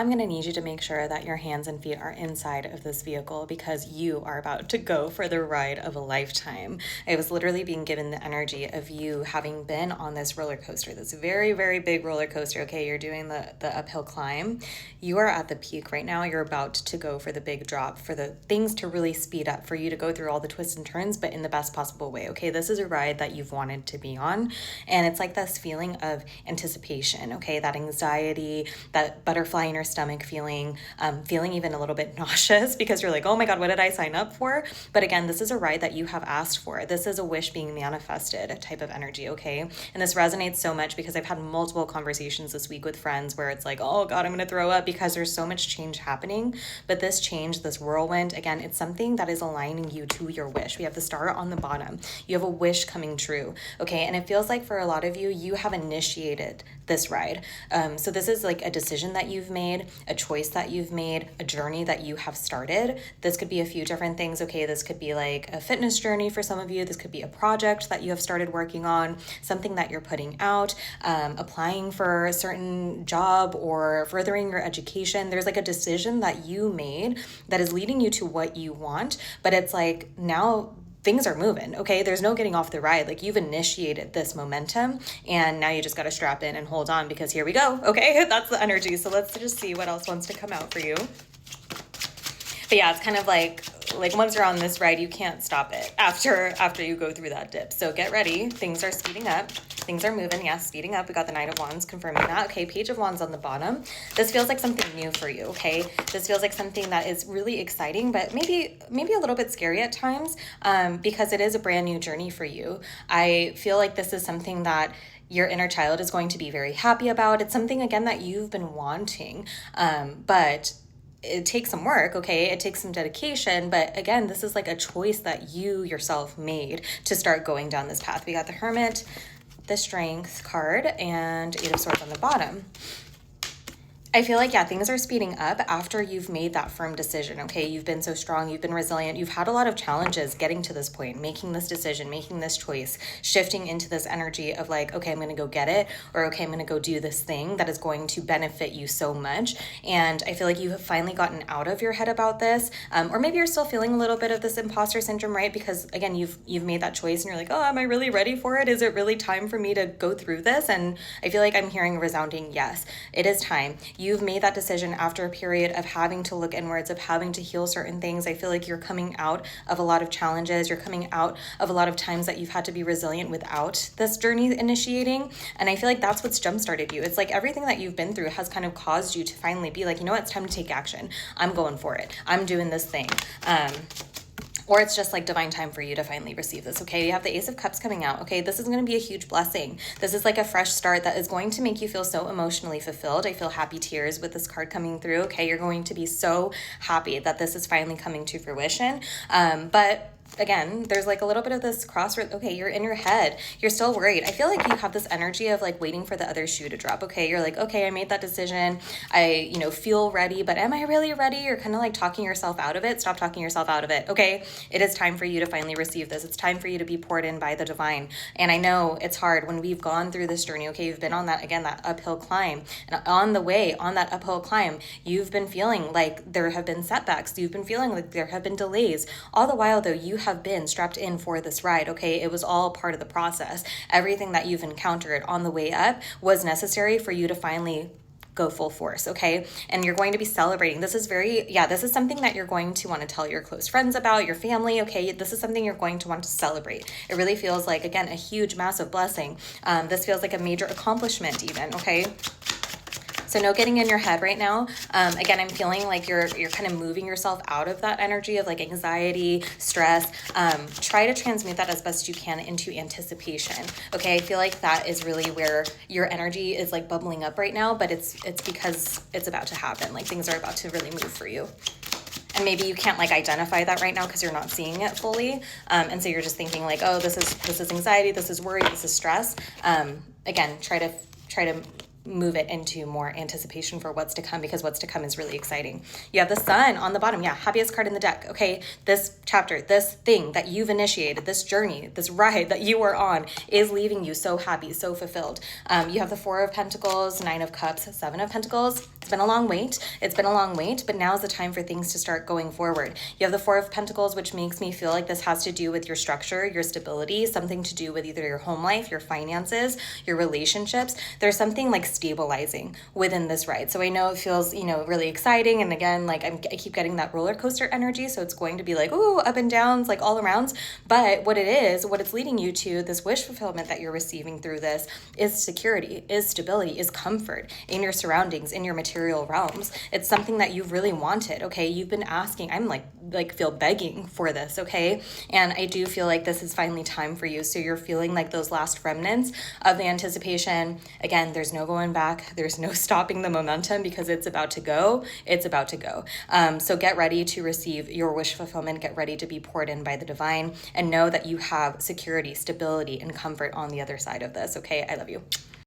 I'm going to need you to make sure that your hands and feet are inside of this vehicle because you are about to go for the ride of a lifetime. I was literally being given the energy of you having been on this roller coaster, this very, very big roller coaster. Okay, you're doing the uphill climb. You are at the peak right now. You're about to go for the big drop, for the things to really speed up, for you to go through all the twists and turns, but in the best possible way. Okay, this is a ride that you've wanted to be on. And it's like this feeling of anticipation, okay, that anxiety, that butterfly in your stomach feeling, feeling even a little bit nauseous because you're like, oh my God, what did I sign up for? But again, this is a ride that you have asked for. This is a wish being manifested type of energy, okay? And this resonates so much because I've had multiple conversations this week with friends where it's like, oh God, I'm gonna throw up because there's so much change happening. But this change, this whirlwind, again, it's something that is aligning you to your wish. We have the star on the bottom. You have a wish coming true, okay? And it feels like for a lot of you, you have initiated this ride. So this is like a decision that you've made, a choice that you've made, a journey that you have started. This could be a few different things, okay? This could be like a fitness journey for some of you. This could be a project that you have started working on, something that you're putting out, applying for a certain job or furthering your education. There's like a decision that you made that is leading you to what you want, but it's like now things are moving, okay? There's no getting off the ride. Like you've initiated this momentum and now you just got to strap in and hold on because here we go, okay? That's the energy. So let's just see what else wants to come out for you. But yeah, it's kind of like once you're on this ride, you can't stop it after you go through that dip. So get ready. Things are speeding up. Things are moving. Yes, speeding up. We got the Knight of Wands confirming that. Okay, Page of Wands on the bottom. This feels like something new for you, okay? This feels like something that is really exciting, but maybe a little bit scary at times because it is a brand new journey for you. I feel like this is something that your inner child is going to be very happy about. It's something, again, that you've been wanting, but it takes some work, okay? It takes some dedication, but again, this is like a choice that you yourself made to start going down this path. We got the Hermit, the Strength card, and Eight of Swords on the bottom. I feel like, yeah, things are speeding up after you've made that firm decision, okay? You've been so strong, you've been resilient, you've had a lot of challenges getting to this point, making this decision, making this choice, shifting into this energy of like, okay, I'm gonna go get it, or okay, I'm gonna go do this thing that is going to benefit you so much. And I feel like you have finally gotten out of your head about this, or maybe you're still feeling a little bit of this imposter syndrome, right? Because again, you've made that choice and you're like, oh, am I really ready for it? Is it really time for me to go through this? And I feel like I'm hearing a resounding yes, it is time. You've made that decision after a period of having to look inwards, of having to heal certain things. I feel like you're coming out of a lot of challenges. You're coming out of a lot of times that you've had to be resilient without this journey initiating. And I feel like that's what's jump-started you. It's like everything that you've been through has kind of caused you to finally be like, you know what, it's time to take action. I'm going for it. I'm doing this thing. Or it's just like divine time for you to finally receive this, okay? You have the Ace of Cups coming out, okay? This is going to be a huge blessing. This is like a fresh start that is going to make you feel so emotionally fulfilled. I feel happy tears with this card coming through, okay? You're going to be so happy that this is finally coming to fruition. But again, there's like a little bit of this crossroad. Okay, you're in your head. You're still worried. I feel like you have this energy of like waiting for the other shoe to drop. Okay, you're like, okay, I made that decision. I, feel ready, but am I really ready? You're kind of like talking yourself out of it. Stop talking yourself out of it. Okay, it is time for you to finally receive this. It's time for you to be poured in by the divine. And I know it's hard when we've gone through this journey. Okay, you've been on that, again, that uphill climb. And on the way, on that uphill climb, you've been feeling like there have been setbacks. You've been feeling like there have been delays. All the while, though, you have been strapped in for this ride, okay? It was all part of the process. Everything that you've encountered on the way up was necessary for you to finally go full force, okay? And you're going to be celebrating. This is this is something that you're going to want to tell your close friends about, your family, okay? This is something you're going to want to celebrate. It really feels like, again, a huge, massive blessing. This feels like a major accomplishment even, okay? So no getting in your head right now. Again, I'm feeling like you're kind of moving yourself out of that energy of like anxiety, stress. Try to transmute that as best you can into anticipation. Okay, I feel like that is really where your energy is like bubbling up right now, but it's because it's about to happen. Like things are about to really move for you. And maybe you can't like identify that right now because you're not seeing it fully. And so you're just thinking like, oh, this is anxiety, this is worry, this is stress. Again, try to move it into more anticipation for what's to come, because what's to come is really exciting. You have the Sun on the bottom. Yeah, happiest card in the deck. Okay, this chapter, this thing that you've initiated, this journey, this ride that you are on is leaving you so happy, so fulfilled. You have the Four of Pentacles, Nine of Cups, Seven of Pentacles. It's been a long wait. It's been a long wait, but now's the time for things to start going forward. You have the Four of Pentacles, which makes me feel like this has to do with your structure, your stability, something to do with either your home life, your finances, your relationships. There's something like stabilizing within this ride. So I know it feels, really exciting. And again, like I keep getting that roller coaster energy. So it's going to be like, ooh, up and downs, like all around. But what it's leading you to, this wish fulfillment that you're receiving through this, is security, is stability, is comfort in your surroundings, in your material realms. It's something that you've really wanted. Okay. You've been asking, I'm feel begging for this. Okay. And I do feel like this is finally time for you. So you're feeling like those last remnants of the anticipation. Again, there's no going back. There's no stopping the momentum, because it's about to go. It's about to go. So get ready to receive your wish fulfillment. Get ready to be poured in by the divine, and know that you have security, stability, and comfort on the other side of this. Okay. I love you.